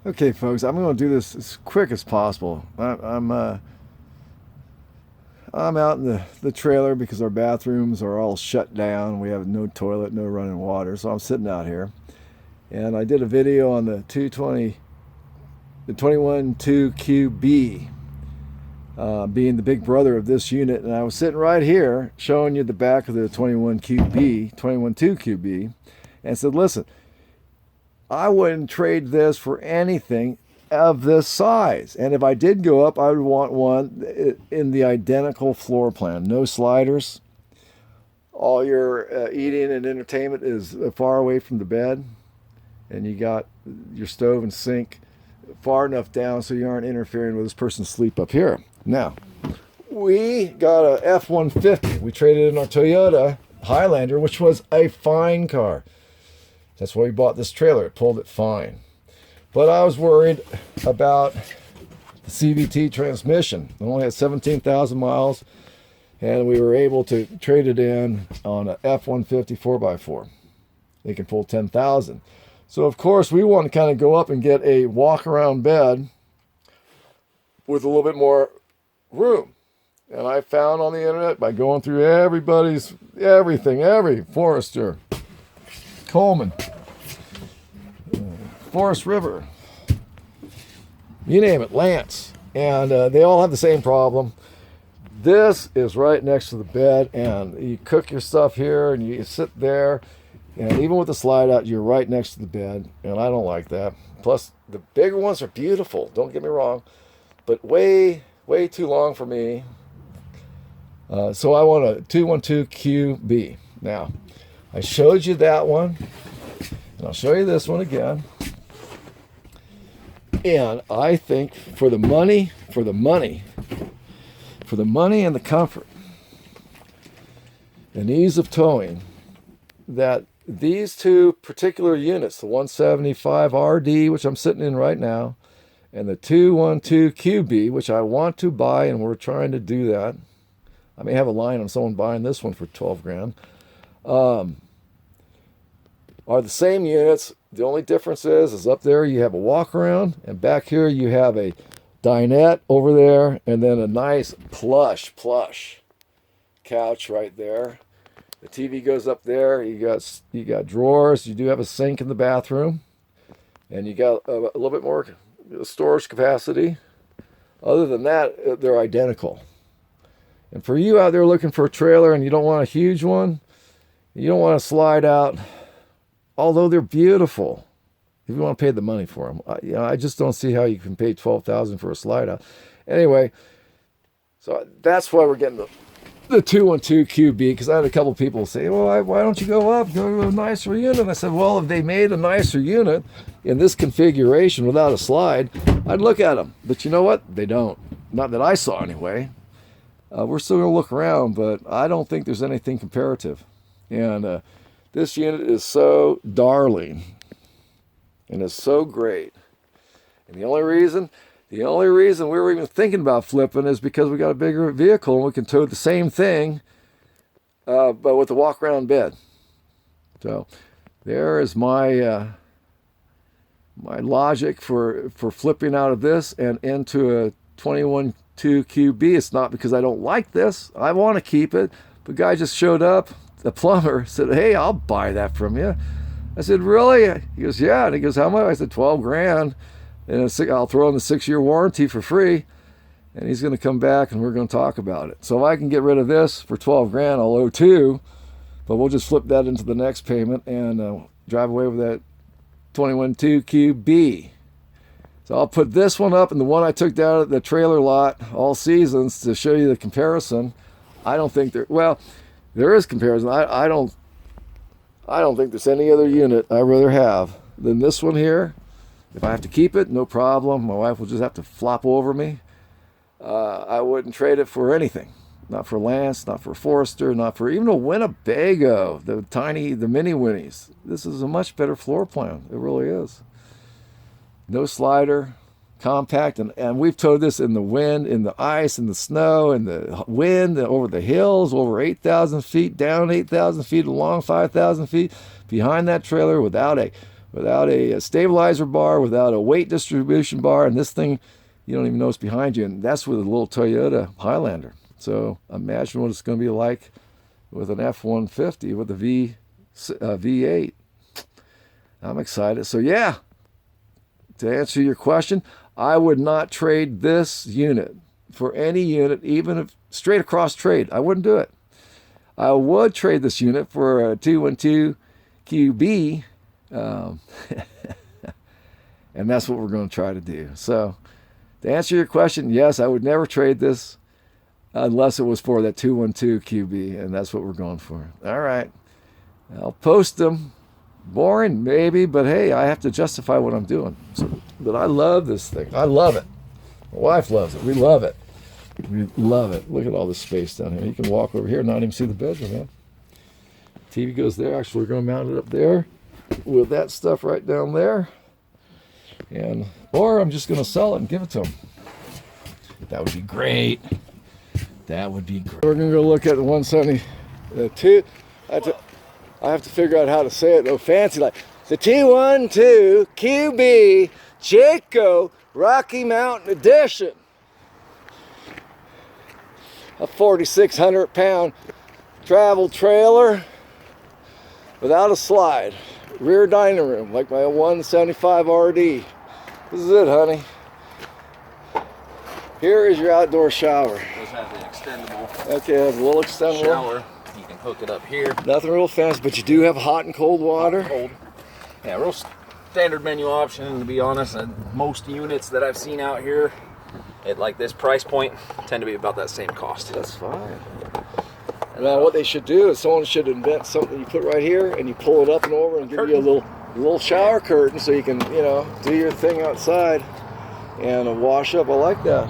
Okay, folks, I'm going to do this as quick as possible. I'm out in the trailer because our bathrooms are all shut down. We have no toilet, no running water, so I'm sitting out here. And I did a video on the 220, the 21-2QB, being the big brother of this unit, and I was sitting right here showing you the back of the 21QB, 21-2QB, and said, listen, I wouldn't trade this for anything of this size. And if I did go up, I would want one in the identical floor plan. No sliders. All your eating and entertainment is far away from the bed. And you got your stove and sink far enough down so you aren't interfering with this person's sleep up here. Now, we got a F-150. We traded in our Toyota Highlander, which was a fine car. That's why we bought this trailer. It pulled it fine. But I was worried about the CVT transmission. It only had 17,000 miles, and we were able to trade it in on an F-150 4x4. They can pull 10,000. So, of course, we want to kind of go up and get a walk-around bed with a little bit more room. And I found on the internet, by going through everything, every Forester, Coleman, Forest River, you name it, Lance, and they all have the same problem. This is right next to the bed, and you cook your stuff here and you sit there, and even with the slide out, you're right next to the bed, and I don't like that. Plus, the bigger ones are beautiful, don't get me wrong, but way too long for me. So I want a 212QB. Now, I showed you that one, and I'll show you this one again. And I think for the money and the comfort and ease of towing, that these two particular units, the 175RD, which I'm sitting in right now, and the 212QB, which I want to buy, and we're trying to do that. I may have a line on someone buying this one for 12 grand. Are the same units. The only difference is up there you have a walk around, and back here you have a dinette over there, and then a nice plush couch right there. The TV goes up there. You got drawers. You do have a sink in the bathroom, and you got a little bit more storage capacity. Other than that, they're identical. And for you out there looking for a trailer and you don't want a huge one, you don't want to slide out, although they're beautiful, if you want to pay the money for them. I just don't see how you can pay $12,000 for a slide out. Anyway, so that's why we're getting the 212QB, because I had a couple people say, well, why don't you go up, go to a nicer unit? I said, well, if they made a nicer unit in this configuration without a slide, I'd look at them. But you know what? They don't. Not that I saw anyway. We're still going to look around, but I don't think there's anything comparative. And this unit is so darling, and it's so great. And the only reason we were even thinking about flipping is because we got a bigger vehicle and we can tow the same thing, but with a walk-around bed. So there is my my logic for flipping out of this and into a 21-2QB. It's not because I don't like this. I want to keep it. The guy just showed up. The plumber said, hey, I'll buy that from you. I said, really? He goes, yeah. And he goes, how much? I said, 12 grand. And I'll throw in the 6-year warranty for free. And he's going to come back and we're going to talk about it. So if I can get rid of this for 12 grand, I'll owe 2. But we'll just flip that into the next payment and drive away with that 21-2QB. So I'll put this one up and the one I took down at the trailer lot all seasons to show you the comparison. I don't think there is comparison. I don't think there's any other unit I'd rather have than this one here. If I have to keep it, no problem. My wife will just have to flop over me. I wouldn't trade it for anything. Not for Lance, not for Forester, not for even a Winnebago, the mini Winnies. This is a much better floor plan. It really is. No slider, compact, and we've towed this in the wind, in the ice, in the snow, in the wind, over the hills, over 8,000 feet, down 8,000 feet, along 5,000 feet, behind that trailer without without a stabilizer bar, without a weight distribution bar, and this thing, you don't even know it's behind you, and that's with a little Toyota Highlander. So imagine what it's going to be like with an F-150 with a V8. I'm excited. So yeah, to answer your question, I would not trade this unit for any unit, even if straight across trade. I wouldn't do it. I would trade this unit for a 212 QB, and that's what we're going to try to do. So to answer your question, yes, I would never trade this unless it was for that 212 QB, and that's what we're going for. All right. I'll post them. Boring, maybe, but hey, I have to justify what I'm doing. So, but I love this thing. I love it. My wife loves it. We love it. We love it. Look at all this space down here. You can walk over here and not even see the bedroom, man. TV goes there. Actually, we're going to mount it up there with that stuff right down there. Or I'm just going to sell it and give it to them. That would be great. That would be great. We're going to go look at the 172. I have to figure out how to say it though fancy, like the T12 QB Jayco Rocky Mountain Edition. A 4,600 pound travel trailer without a slide. Rear dining room like my 175 RD. This is it, honey. Here is your outdoor shower. Does have the extendable. Okay, it has a little extendable shower. You can hook it up here. Nothing real fancy, but you do have hot and cold water. Hot and cold. Yeah, real standard menu option, to be honest. And most units that I've seen out here at like this price point tend to be about that same cost. That's fine. Now what they should do is someone should invent something you put right here and you pull it up and over and give you a little shower curtain so you can, you know, do your thing outside and wash up. I like that.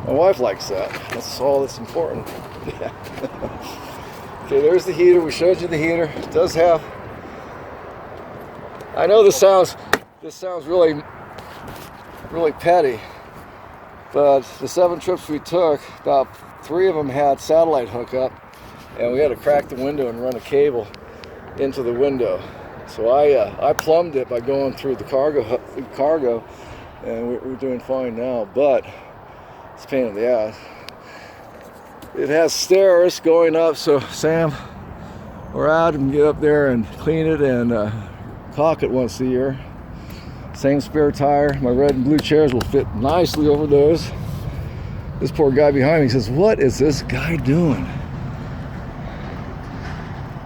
My wife likes that. That's all that's important. Okay, there's the heater. We showed you the heater. It does have, I know this sounds really petty, but the 7 trips we took, about 3 of them had satellite hookup, and we had to crack the window and run a cable into the window. So I plumbed it by going through the cargo, and we're doing fine now, but it's a pain in the ass. It has stairs going up, so Sam, we're out and get up there and clean it and caulk it once a year. Same spare tire. My red and blue chairs will fit nicely over those. This poor guy behind me says, "What is this guy doing?"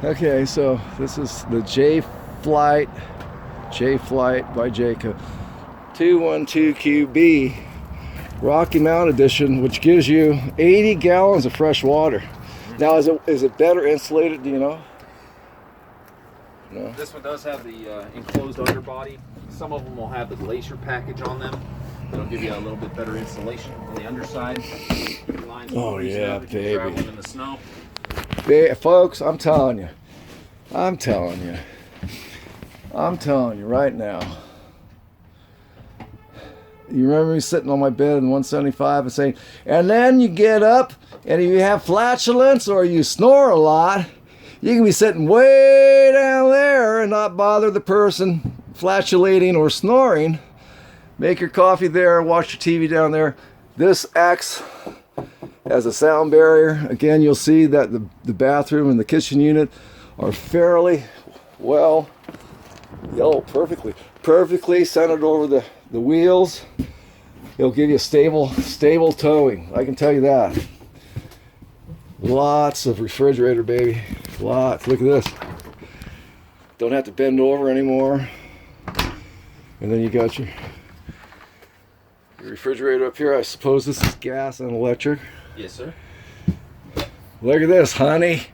Okay, so this is the J-Flight by Jayco 212 QB Rocky Mountain Edition, which gives you 80 gallons of fresh water. Now, is it better insulated? Do you know? No. This one does have the enclosed underbody. Some of them will have the glacier package on them. It'll give you a little bit better insulation on the underside. Oh yeah, baby. Traveling in the snow. Hey, folks, I'm telling you right now. You remember me sitting on my bed in 175 and saying, and then you get up and if you have flatulence or you snore a lot, you can be sitting way down there and not bother the person flatulating or snoring. Make your coffee there, watch your TV down there. This acts as a sound barrier. Again, you'll see that the bathroom and the kitchen unit are fairly well, perfectly centered over the wheels. It'll give you stable towing. I can tell you that. Lots of refrigerator, baby. Lots. Look at this. Don't have to bend over anymore. And then you got your refrigerator up here. I suppose this is gas and electric. Yes, sir. Look at this, honey.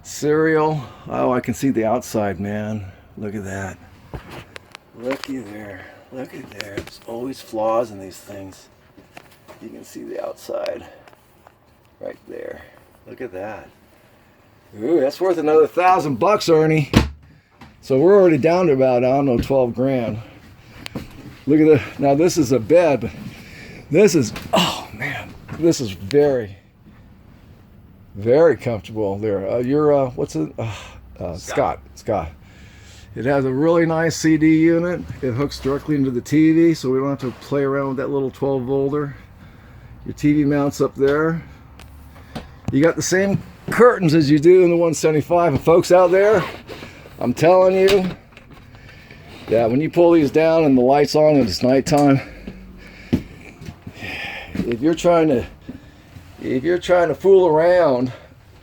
Cereal. Oh, I can see the outside, man. Look at that. Looky there. Look at there. There's always flaws in these things. You can see the outside. Right there. Look at that. Ooh, that's worth another $1,000, Ernie. So we're already down to about, I don't know, 12 grand. Look at now this is a bed, but this is, oh man, this is very, very comfortable there. What's it? Scott. It has a really nice CD unit. It hooks directly into the TV, so we don't have to play around with that little 12 volter. Your TV mounts up there. You got the same curtains as you do in the 175. And folks out there, I'm telling you that when you pull these down and the lights on and it's nighttime, if you're trying to fool around,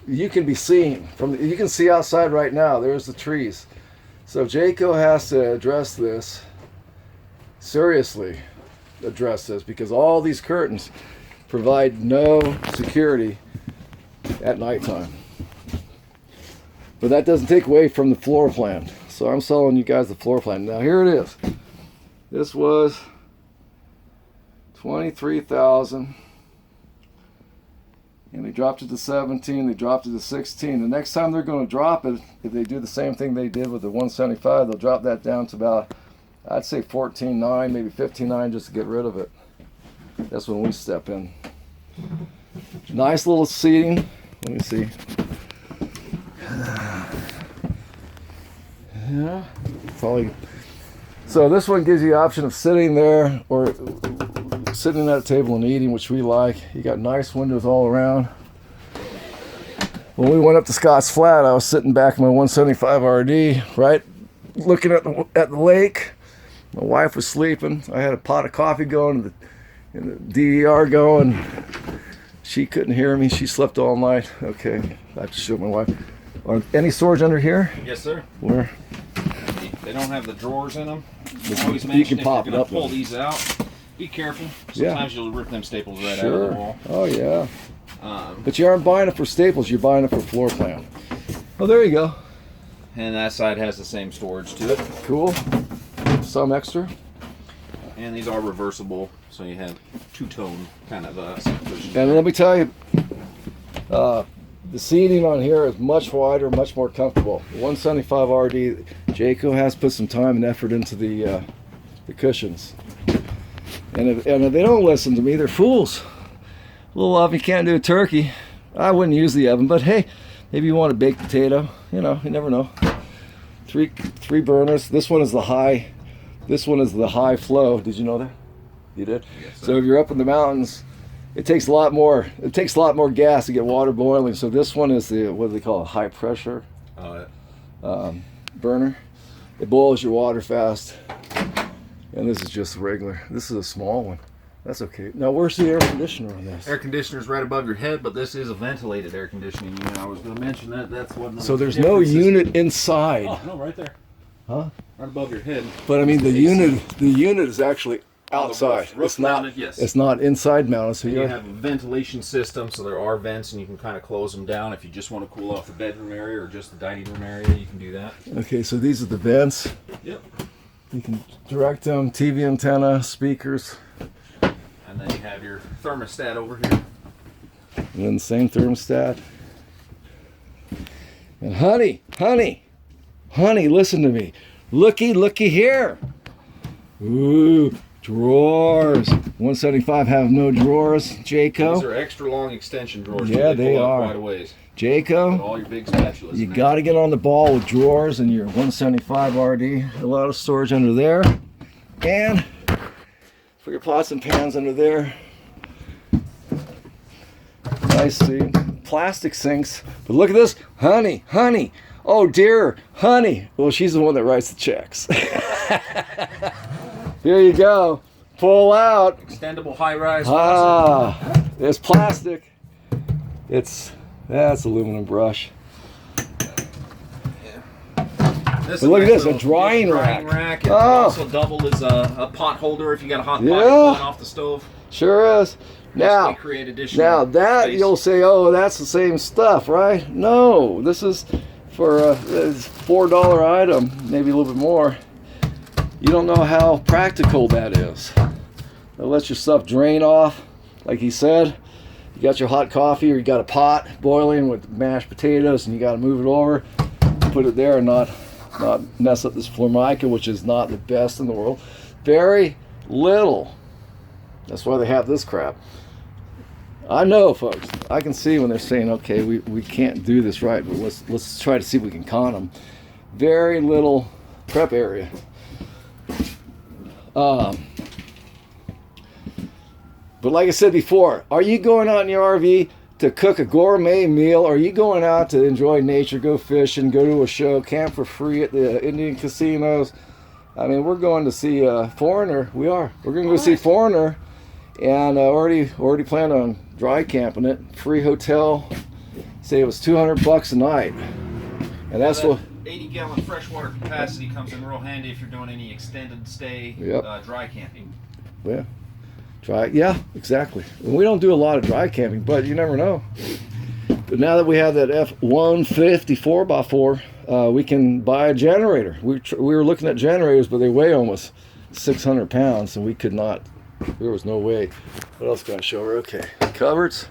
you can be seen you can see outside right now. There's the trees. So Jayco has to address this, seriously address this, because all these curtains provide no security at nighttime. But that doesn't take away from the floor plan. So I'm selling you guys the floor plan. Now here it is. This was $23,000. And they dropped it to 17, they dropped it to 16. The next time they're going to drop it, if they do the same thing they did with the 175, they'll drop that down to about, I'd say 14.9, maybe 15.9, just to get rid of it. That's when we step in. Nice little seating. Let me see. Yeah, probably. So this one gives you the option of sitting there or sitting at a table and eating, which we like. You got nice windows all around. When we went up to Scotts Flat, I was sitting back in my 175 RD, right, looking at the lake. My wife was sleeping. I had a pot of coffee going and the DVR going. She couldn't hear me. She slept all night. Okay, I have to show my wife. Any storage under here? Yes, sir. Where? They don't have the drawers in them. You can pop it up. Pull these out. Be careful. Sometimes you'll rip them staples right out of the wall. Oh yeah. But you aren't buying it for staples. You're buying it for floor plan. Oh, there you go. And that side has the same storage to it. Cool. Some extra. And these are reversible, so you have two-tone kind of cushion. And let me tell you, the seating on here is much wider, much more comfortable. The 175 RD, Jayco has put some time and effort into the cushions. And if they don't listen to me, they're fools. A little oven, you can't do a turkey. I wouldn't use the oven, but hey, maybe you want a baked potato. You know, you never know. Three burners. This one is the high. This one is the high flow. Did you know that? You did. Yes, so if you're up in the mountains, it takes a lot more. It takes a lot more gas to get water boiling. So this one is the, what do they call it? High pressure burner. It boils your water fast. And this is just regular. This is a small one. That's okay. Now, where's the air conditioner on this? Air conditioner's right above your head, but this is a ventilated air conditioning unit. I was going to mention that. That's what. So there's no unit inside. Oh no, right there. Huh? Right above your head. But I mean, the unit is actually outside. Roof mounted, yes. It's not inside mounted. So you have a ventilation system, so there are vents, and you can kind of close them down if you just want to cool off the bedroom area or just the dining room area. You can do that. Okay, so these are the vents. Yep. You can direct them, TV antenna, speakers. And then you have your thermostat over here. And then the same thermostat. And honey, listen to me. Looky here. Ooh, drawers. 175 have no drawers, Jayco. These are extra long extension drawers. Yeah, they are. Quite a ways. Jayco, all your big spatulas. You got to get on the ball with drawers in your 175 RD. A lot of storage under there. And for your pots and pans under there. Nice see. Plastic sinks. But look at this. Honey. Oh dear, honey. Well, she's the one that writes the checks. Here you go. Pull out. Extendable high-rise. It's plastic. That's aluminum brush. This but look at this, a drying rack. It also double as a pot holder if you got a hot pot pulling off the stove. Sure is. Now that space. You'll say, oh, that's the same stuff, right? No, this is for a $4 item, maybe a little bit more. You don't know how practical that is. It lets your stuff drain off, like he said. You got your hot coffee, or you got a pot boiling with mashed potatoes, and you got to move it over, put it there, and not mess up this Formica, which is not the best in the world. Very little. That's why they have this crap. I know, folks. I can see when they're saying, okay, we can't do this right, but let's try to see if we can con them. Very little prep area. But like I said before, are you going out in your RV to cook a gourmet meal? Or are you going out to enjoy nature, go fishing, go to a show, camp for free at the Indian casinos? I mean, we're going to see Foreigner. We are. We're going to go see Foreigner, and already planned on dry camping it. Free hotel. Say it was $200 a night, and that's what. 80-gallon freshwater capacity comes in real handy if you're doing any extended stay dry camping. Yeah. Yeah, exactly. And we don't do a lot of dry camping, but you never know. But now that we have that F-150 4x4, we can buy a generator. We were looking at generators, but they weigh almost 600 pounds, and we could not. There was no way. What else can I show her? Okay, cupboards.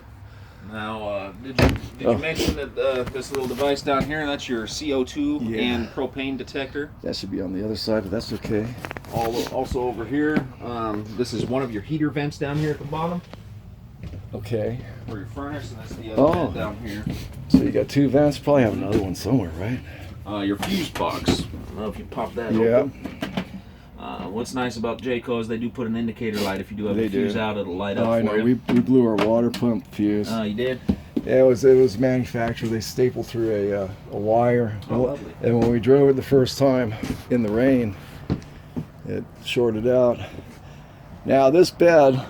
Now, did you mention that this little device down here, that's your CO2 and propane detector? That should be on the other side, but that's okay. Also over here, this is one of your heater vents down here at the bottom. Okay. For your furnace, and that's the other vent down here. So you got two vents. Probably have another one somewhere, right? Your fuse box. I don't know if you pop that open. What's nice about Jayco is they do put an indicator light. If you do have a fuse out, it'll light up. I know. We blew our water pump fuse. Oh, you did? Yeah, it was manufactured. They stapled through a wire. Oh, lovely. And when we drove it the first time in the rain, it shorted out. Now this bed,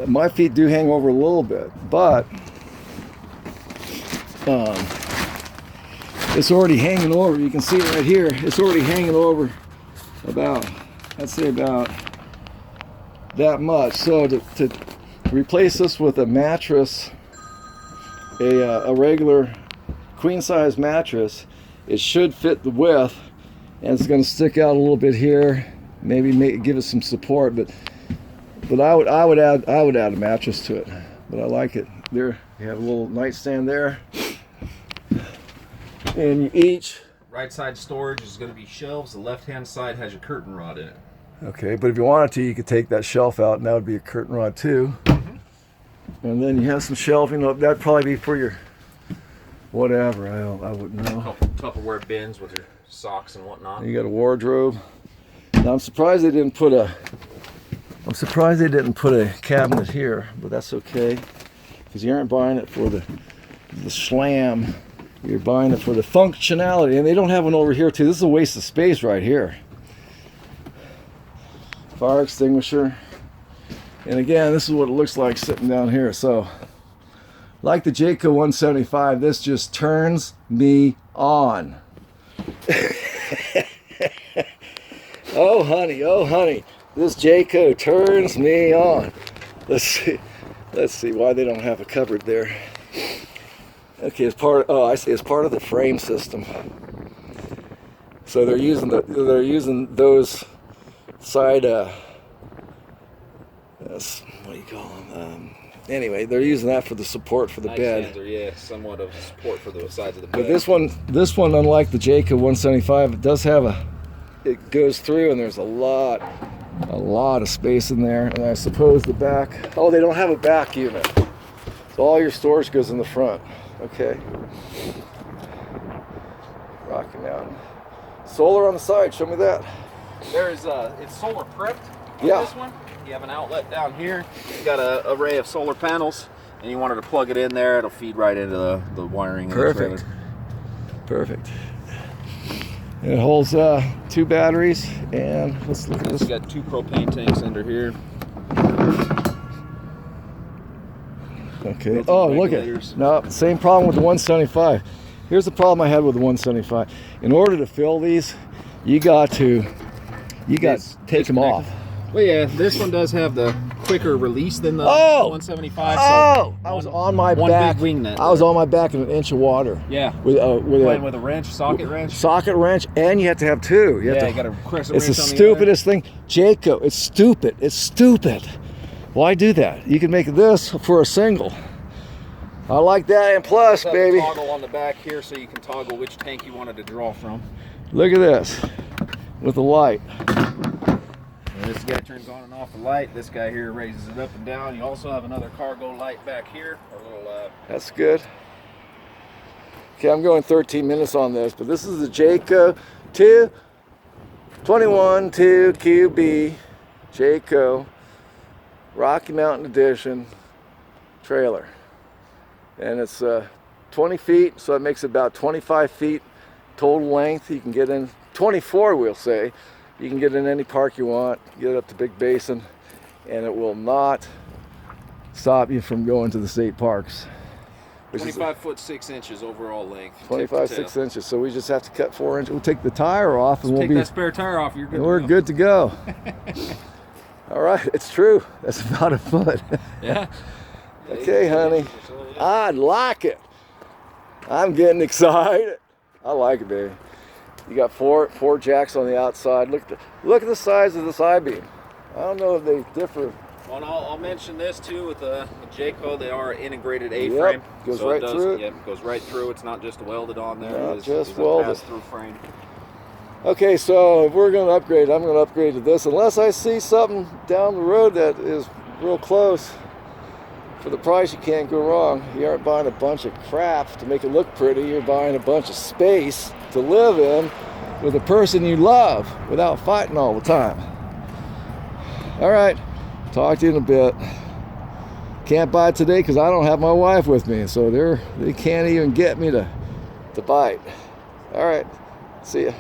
my feet do hang over a little bit, but it's already hanging over. You can see it right here. It's already hanging over about, I'd say about that much. So to replace this with a mattress, a regular queen size mattress, it should fit the width, and it's going to stick out a little bit here, maybe give it some support, but I would add a mattress to it. But I like it. There you have a little nightstand there, and each right side storage is going to be shelves. The left hand side has your curtain rod in it. Okay, but if you wanted to, you could take that shelf out, and that would be a curtain rod too. And then you have some shelving up. That'd probably be for your whatever. I wouldn't know. Tupperware bins with your socks and whatnot. You got a wardrobe. Now I'm surprised they didn't put a cabinet here, but that's okay, because you aren't buying it for the slam. You're buying it for the functionality, and they don't have one over here too. This is a waste of space right here. Fire extinguisher. And again, this is what it looks like sitting down here. So, like the Jayco 175, this just turns me on. Oh honey, this Jayco turns me on. Let's see why they don't have a cupboard there. Okay, it's part of the frame system. So they're using those side what do you call them? Anyway, they're using that for the support for the bed. Yeah, somewhat of support for the sides of the bed. But this one, unlike the Jayco 175, it does have it goes through, and there's a lot of space in there. And I suppose the back. Oh, they don't have a back unit, so all your storage goes in the front. Okay. Rocky Mountain. Solar on the side. Show me that. There's it's solar prepped on this one. You have an outlet down here. You got an array of solar panels, and you wanted to plug it in there. It'll feed right into the wiring. Perfect. Perfect. And it holds 2 batteries, and let's look at this. You got 2 propane tanks under here. Okay. Oh, look at it. No, same problem with the 175. Here's the problem I had with the 175. In order to fill these, you got to take them off. Well, yeah, this one does have the quicker release than the 175. So I was on my back. Big wing net. I was on my back in an inch of water. Yeah. With a wrench, socket wrench. Socket wrench, and you have to have 2. You got to press a wrench. It's the stupidest thing. Jayco, it's stupid. It's stupid. Why do that? You can make this for a single. I like that, and plus, baby. Toggle on the back here so you can toggle which tank you wanted to draw from. Look at this with the light. And this guy turns on and off the light. This guy here raises it up and down. You also have another cargo light back here. That's good. Okay, I'm going 13 minutes on this, but this is the Jayco 21.2 QB Jayco Rocky Mountain Edition trailer. And it's 20 feet, so that makes about 25 feet total length. You can get in 24, we'll say. You can get in any park you want, get up to Big Basin, and it will not stop you from going to the state parks. 25 foot 6 inches overall length. 25 6 inches. So we just have to cut 4 inches. We'll take the tire off, and Take that spare tire off. You're good. We're good to go. All right, it's true. That's about a foot. Yeah. Okay, honey. I like it. I'm getting excited. I like it, baby. You got four jacks on the outside. Look at the size of this I-beam. I don't know if they differ. Well, and I'll mention this too with Jayco. They are integrated A-frame. Yep, goes right through it. Yep, goes right through. It's not just welded on there. Not it's just a welded. pass-through frame. Okay, so if we're going to upgrade, I'm going to upgrade to this unless I see something down the road that is real close. For the price, you can't go wrong. You aren't buying a bunch of crap to make it look pretty. You're buying a bunch of space to live in with a person you love without fighting all the time. All right, talk to you in a bit. Can't buy it today because I don't have my wife with me, so they can't even get me to bite. All right, see ya.